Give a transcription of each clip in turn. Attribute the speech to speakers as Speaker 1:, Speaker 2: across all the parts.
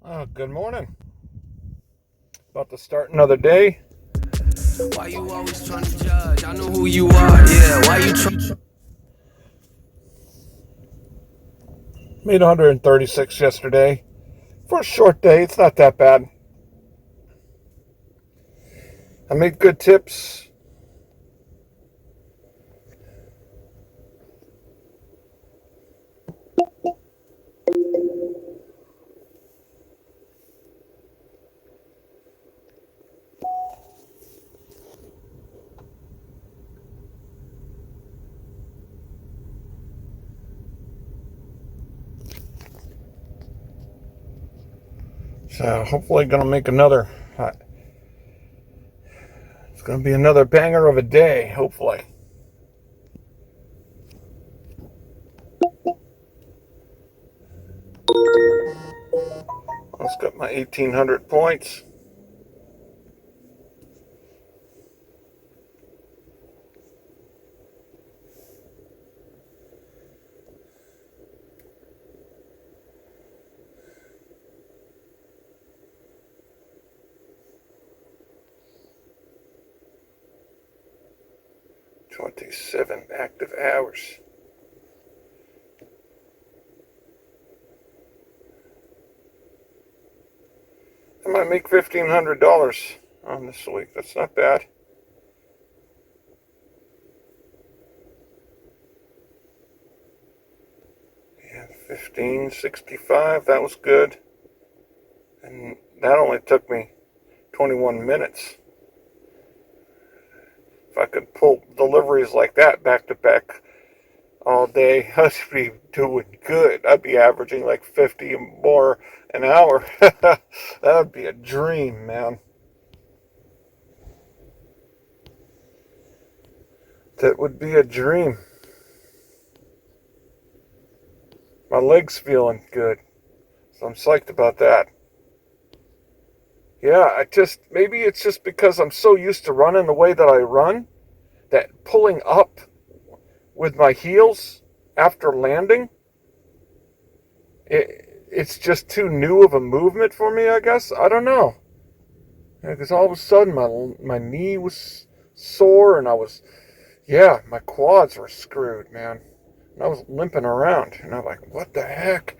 Speaker 1: Good morning. About to start another day.
Speaker 2: Why you always trying to judge? I know who you are, yeah. Why you trying?
Speaker 1: Made 136 yesterday. For a short day, it's not that bad. I made good tips. So hopefully gonna make another. It's gonna be another banger of a day. Hopefully. Let's get my 1,800 points. $27 active hours. I might make $1,500 on this week. That's not bad. Yeah, 1565. That was good. And that only took me 21 minutes. If I could pull deliveries like that back to back all day, I'd be doing good. I'd be averaging like 50 more an hour. That would be a dream, man. That would be a dream. My leg's feeling good, so I'm psyched about that. Yeah, maybe it's just because I'm so used to running the way that I run that pulling up with my heels after landing, it's just too new of a movement for me, I guess. I don't know. Because all of a sudden my knee was sore and my quads were screwed, man. And I was limping around. And I'm like, what the heck?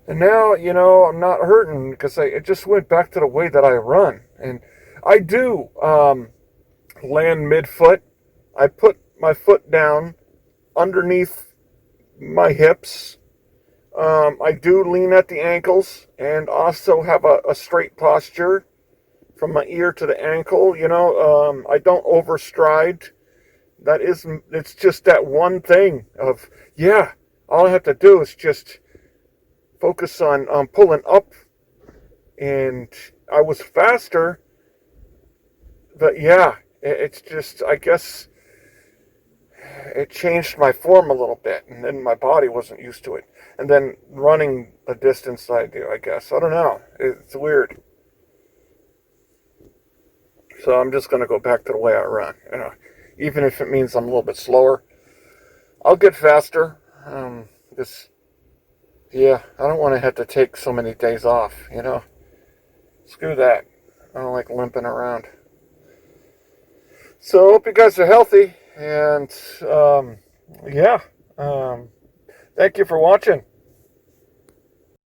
Speaker 1: And now, I'm not hurting because it just went back to the way that I run. And I do land midfoot. I put my foot down underneath my hips. I do lean at the ankles and also have a straight posture from my ear to the ankle. I don't overstride. It's just that one thing of, all I have to do is just focus on pulling up. And I was faster, but it's just, I guess it changed my form a little bit, and then my body wasn't used to it. And then running the distance I do, I guess. I don't know. It's weird. So I'm just going to go back to the way I run. Even if it means I'm a little bit slower, I'll get faster. Because, I don't want to have to take so many days off, Screw that. I don't like limping around. So I hope you guys are healthy. And, thank you for watching.